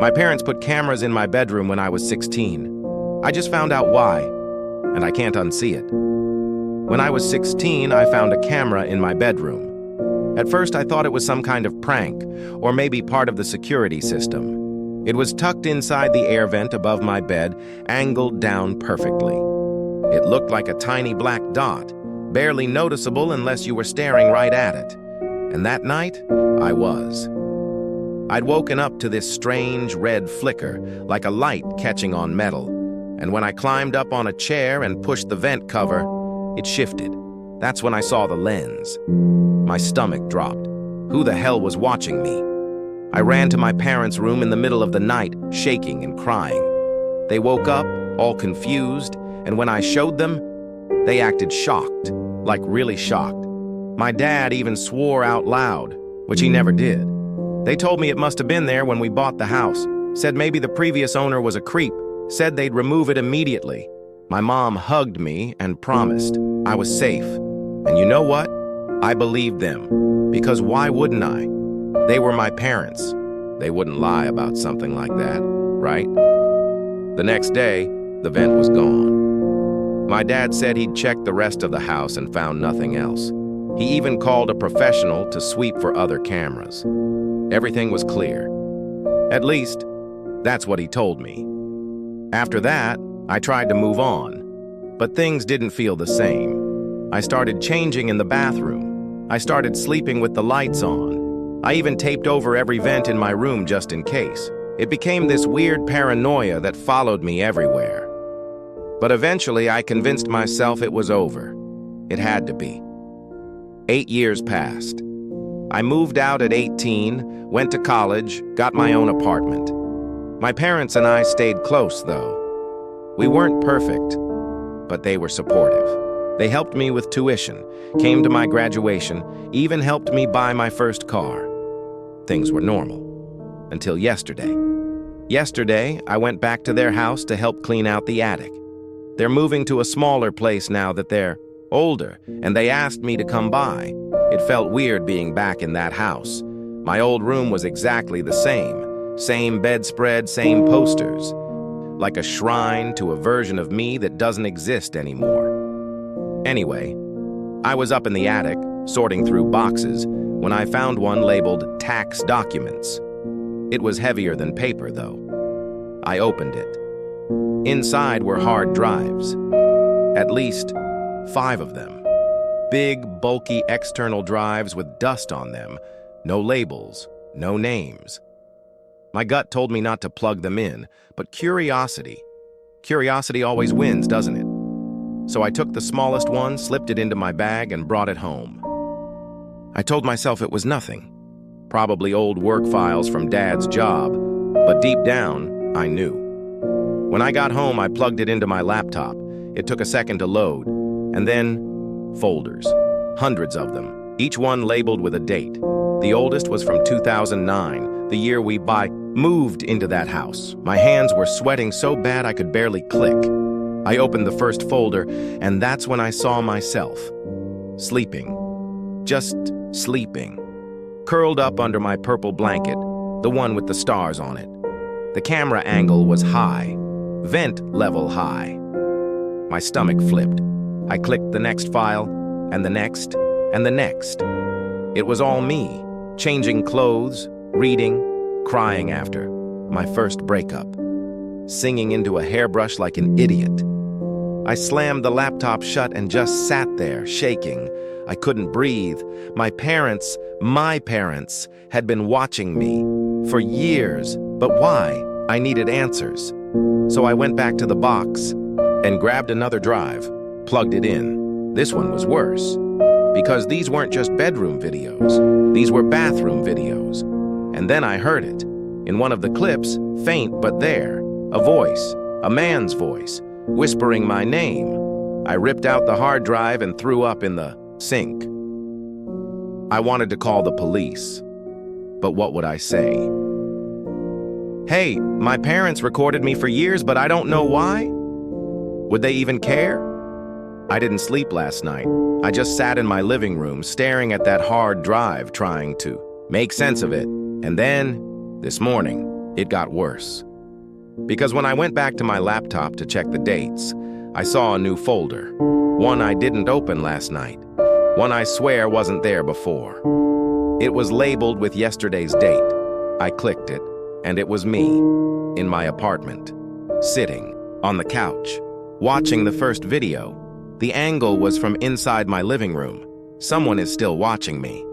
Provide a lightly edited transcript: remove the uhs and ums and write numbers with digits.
My parents put cameras in my bedroom when I was 16. I just found out why, and I can't unsee it. When I was 16, I found a camera in my bedroom. At first, I thought it was some kind of prank, or maybe part of the security system. It was tucked inside the air vent above my bed, angled down perfectly. It looked like a tiny black dot, barely noticeable unless you were staring right at it. And that night, I was. I'd woken up to this strange red flicker, like a light catching on metal. And when I climbed up on a chair and pushed the vent cover, it shifted. That's when I saw the lens. My stomach dropped. Who the hell was watching me? I ran to my parents' room in the middle of the night, shaking and crying. They woke up, all confused, and when I showed them, they acted shocked, like really shocked. My dad even swore out loud, which he never did. They told me it must have been there when we bought the house, said maybe the previous owner was a creep, said they'd remove it immediately. My mom hugged me and promised I was safe. And you know what? I believed them, because why wouldn't I? They were my parents. They wouldn't lie about something like that, right? The next day, the vent was gone. My dad said he'd checked the rest of the house and found nothing else. He even called a professional to sweep for other cameras. Everything was clear. At least, that's what he told me. After that, I tried to move on, but things didn't feel the same. I started changing in the bathroom. I started sleeping with the lights on. I even taped over every vent in my room just in case. It became this weird paranoia that followed me everywhere. But eventually, I convinced myself it was over. It had to be. 8 years passed. I moved out at 18, went to college, got my own apartment. My parents and I stayed close, though. We weren't perfect, but they were supportive. They helped me with tuition, came to my graduation, even helped me buy my first car. Things were normal. Until yesterday. Yesterday, I went back to their house to help clean out the attic. They're moving to a smaller place now that they're older, and they asked me to come by. It felt weird being back in that house. My old room was exactly the same. Same bedspread, same posters. Like a shrine to a version of me that doesn't exist anymore. Anyway, I was up in the attic, sorting through boxes, when I found one labeled tax documents. It was heavier than paper, though. I opened it. Inside were hard drives. At least 5 of them. Big, bulky external drives with dust on them. No labels, no names. My gut told me not to plug them in, but curiosity always wins, doesn't it? So I took the smallest one, slipped it into my bag, and brought it home. I told myself it was nothing. Probably old work files from Dad's job, but deep down, I knew. When I got home, I plugged it into my laptop. It took a second to load, and then folders. Hundreds of them, each one labeled with a date. The oldest was from 2009, the year we moved into that house. My hands were sweating so bad I could barely click. I opened the first folder, and that's when I saw myself. Sleeping. Just sleeping. Curled up under my purple blanket, the one with the stars on it. The camera angle was high. Vent level high. My stomach flipped. I clicked the next file, and the next, and the next. It was all me, changing clothes, reading, crying after. My first breakup. Singing into a hairbrush like an idiot. I slammed the laptop shut and just sat there, shaking. I couldn't breathe. My parents, had been watching me for years. But why? I needed answers. So I went back to the box and grabbed another drive, plugged it in. This one was worse, because these weren't just bedroom videos. These were bathroom videos. And then I heard it. In one of the clips, faint but there, a voice, a man's voice, whispering my name. I ripped out the hard drive and threw up in the sink. I wanted to call the police, but what would I say? Hey, my parents recorded me for years, but I don't know why. Would they even care? I didn't sleep last night. I just sat in my living room, staring at that hard drive, trying to make sense of it. And then, this morning, It got worse. Because when I went back to my laptop to check the dates, I saw a new folder. One I didn't open last night. One I swear wasn't there before. It was labeled with yesterday's date. I clicked it, and it was me, in my apartment, sitting on the couch, watching the first video. The angle was from inside my living room. Someone is still watching me.